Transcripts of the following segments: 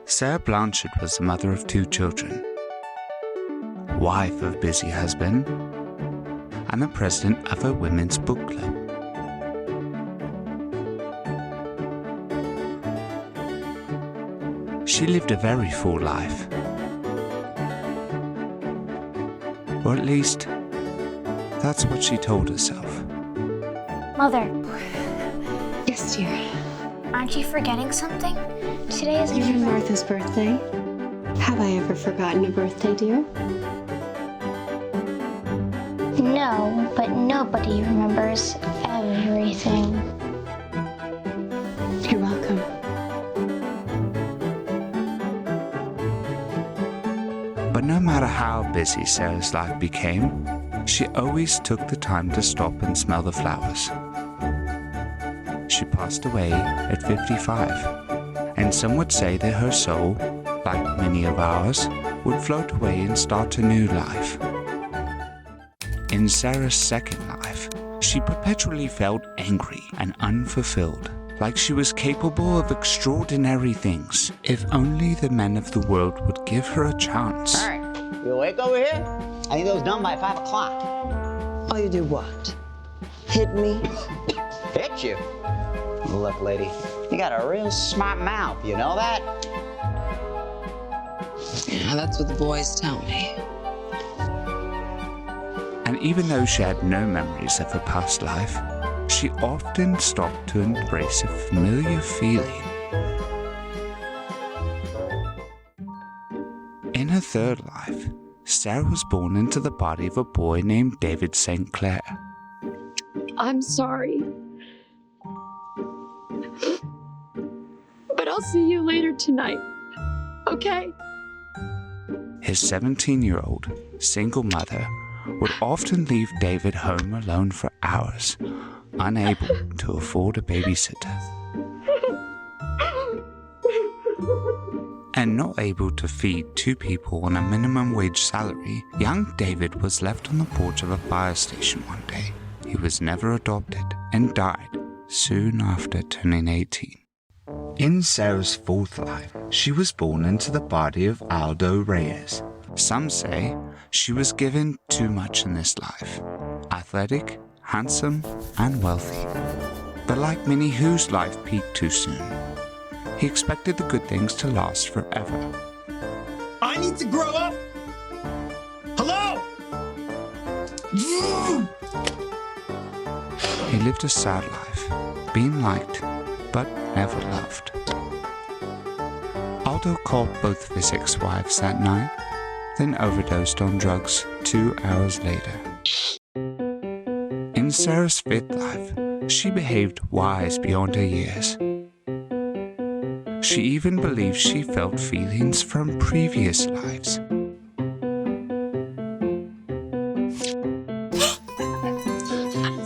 Sarah Blanchard was the mother of 2 children, wife of busy husband, and the president of a women's book club. She lived a very full life. Or at least, that's what she told herself. Mother. Yes, dear. Aren't you forgetting something? Today is Even Martha's birthday. Have I ever forgotten a birthday, dear? No, but nobody remembers everything. You're welcome. But no matter how busy Sarah's life became, she always took the time to stop and smell the flowers. She passed away at 55, and some would say that her soul, like many of ours, would float away and start a new life. In Sarah's second life, she perpetually felt angry and unfulfilled, like she was capable of extraordinary things if only the men of the world would give her a chance. All right, you awake over here? I think it was done by 5 o'clock. Oh, you do what? Hit me? Hit you? Look, lady, you got a real smart mouth, you know that? Yeah, that's what the boys tell me. And even though she had no memories of her past life, she often stopped to embrace a familiar feeling. In her third life, Sarah was born into the body of a boy named David St. Clair. I'm sorry. But I'll see you later tonight, okay? His 17-year-old single mother would often leave David home alone for hours, unable to afford a babysitter. And not able to feed 2 people on a minimum wage salary, young David was left on the porch of a fire station one day. He was never adopted and died soon after turning 18. In Sarah's fourth life, she was born into the body of Aldo Reyes. Some say she was given too much in this life, athletic, handsome, and wealthy. But like many whose life peaked too soon, he expected the good things to last forever. I need to grow up. Hello? He lived a sad life, being liked, but never loved. Aldo called both of his ex-wives that night, then overdosed on drugs 2 hours later. In Sarah's fifth life, she behaved wise beyond her years. She even believed she felt feelings from previous lives. I'm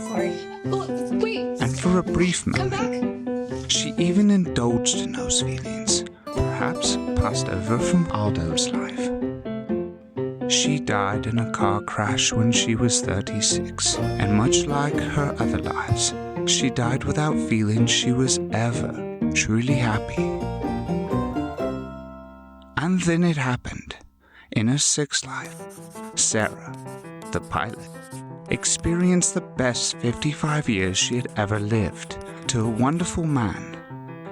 sorry. Wait. And for a brief moment, she even indulged in those feelings, perhaps passed over from Aldo's life. She died in a car crash when she was 36, and much like her other lives, she died without feeling she was ever truly happy. And then it happened. In her sixth life, Sara, the pilot, experienced the best 55 years she had ever lived to a wonderful man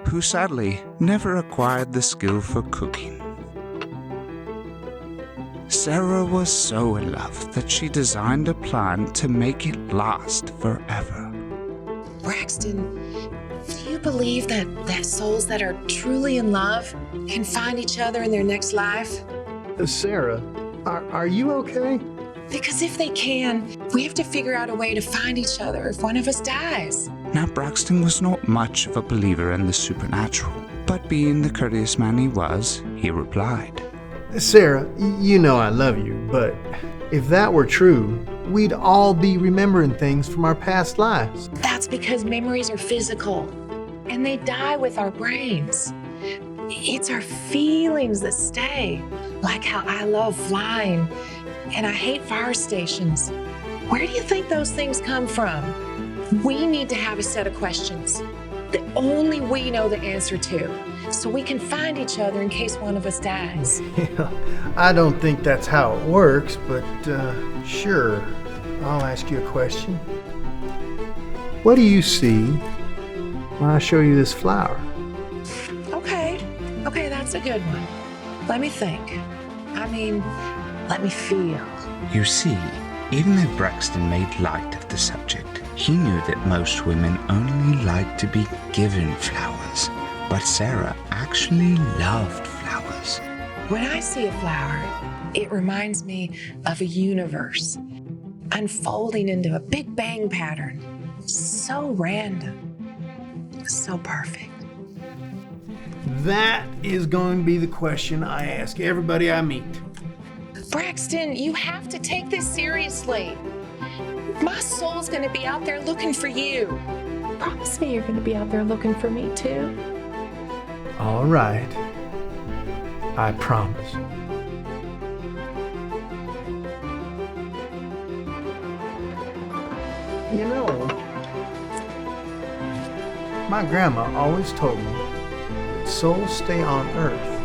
who sadly never acquired the skill for cooking. Sara was so in love that she designed a plan to make it last forever. Braxton, do you believe that souls that are truly in love can find each other in their next life? Sarah, are you okay? Because if they can, we have to figure out a way to find each other if one of us dies. Now, Braxton was not much of a believer in the supernatural, but being the courteous man he was, he replied, Sarah, you know I love you, but if that were true, we'd all be remembering things from our past lives. That's because memories are physical, and they die with our brains. It's our feelings that stay, like how I love flying, and I hate fire stations. Where do you think those things come from? We need to have a set of questions. that only we know the answer to, so we can find each other in case one of us dies. Yeah, I don't think that's how it works, but sure. I'll ask you a question. What do you see when I show you this flower? Okay, that's a good one. Let me think. Let me feel. You see, even though Braxton made light of the subject, he knew that most women only like to be given flowers. But Sara actually loved flowers. When I see a flower, it reminds me of a universe unfolding into a Big Bang pattern. So random, so perfect. That is going to be the question I ask everybody I meet. Braxton, you have to take this seriously. My soul's gonna be out there looking for you. Promise me you're gonna be out there looking for me too. All right. I promise. You know, my grandma always told me that souls stay on earth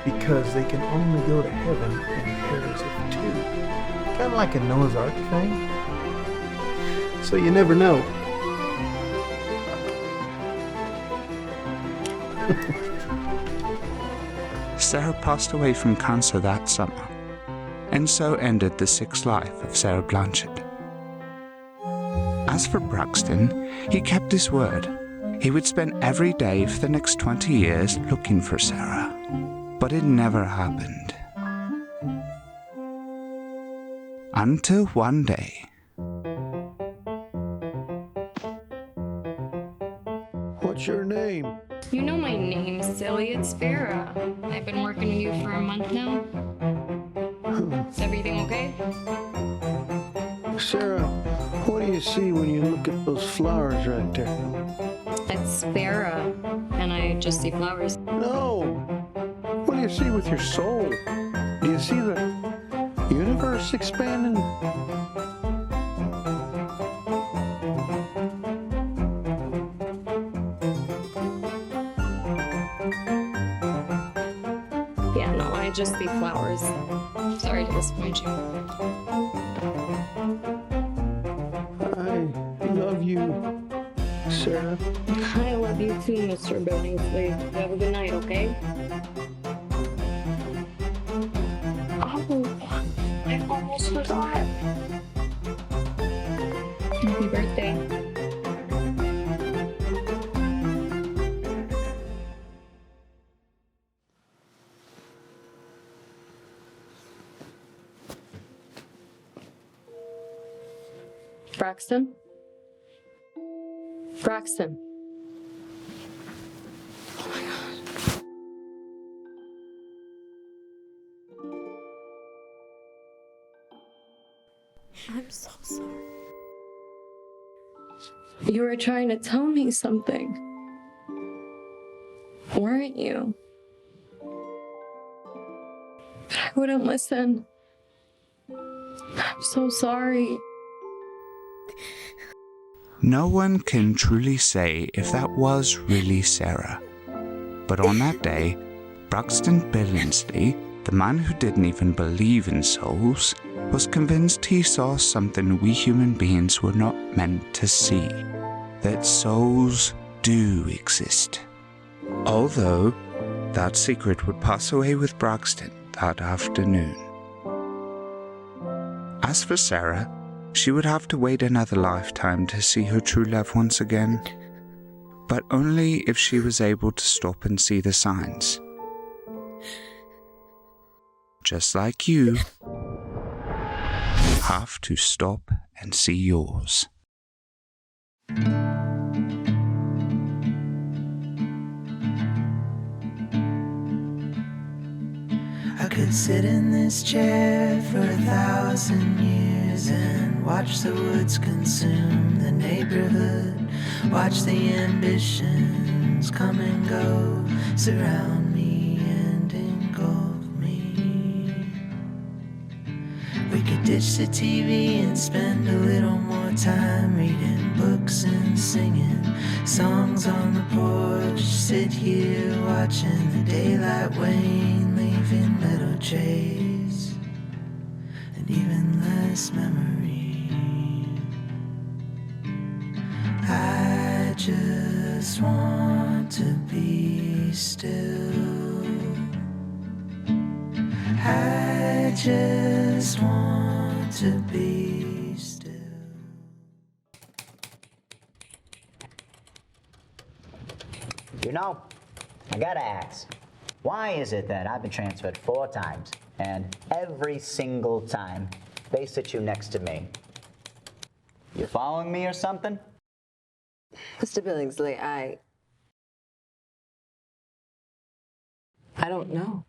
because they can only go to heaven in pairs of two. Kind of like a Noah's Ark thing. So you never know. Sara passed away from cancer that summer, and so ended the 6th life of Sara Blanchard. As for Braxton, he kept his word. He would spend every day for the next 20 years looking for Sara, but it never happened. Until one day. What's your name? You know my name, silly. It's Sara. I've been working with you for a month now. Is everything okay? Sara, what do you see when you look at those flowers right there? It's Sara, and I just see flowers. No! What do you see with your soul? Do you see the universe expanding? Yeah, no, I just see flowers. Sorry to disappoint you. I love you, Sara. I love you too, Mr. Billingsley. Have a good night, okay? Oh, I almost forgot. Happy birthday. Braxton? Braxton. Oh my God. I'm so sorry. You were trying to tell me something, weren't you? But I wouldn't listen. I'm so sorry. No one can truly say if that was really Sara. But on that day, Braxton Billingsley, the man who didn't even believe in souls, was convinced he saw something we human beings were not meant to see, that souls do exist. Although, that secret would pass away with Braxton that afternoon. As for Sara, she would have to wait another lifetime to see her true love once again, but only if she was able to stop and see the signs. Just like you have to stop and see yours. I could sit in this chair for 1,000 years and watch the woods consume the neighborhood, watch the ambitions come and go, surround me and engulf me. We could ditch the TV and spend a little more time reading books and singing songs on the porch. Sit here watching the daylight wane, leaving little trace and even less memory. I just want to be still. I just want to be still. You know, I gotta ask, why is it that I've been transferred 4 times, and every single time they sit you next to me? You following me or something? Mr. Billingsley, I don't know.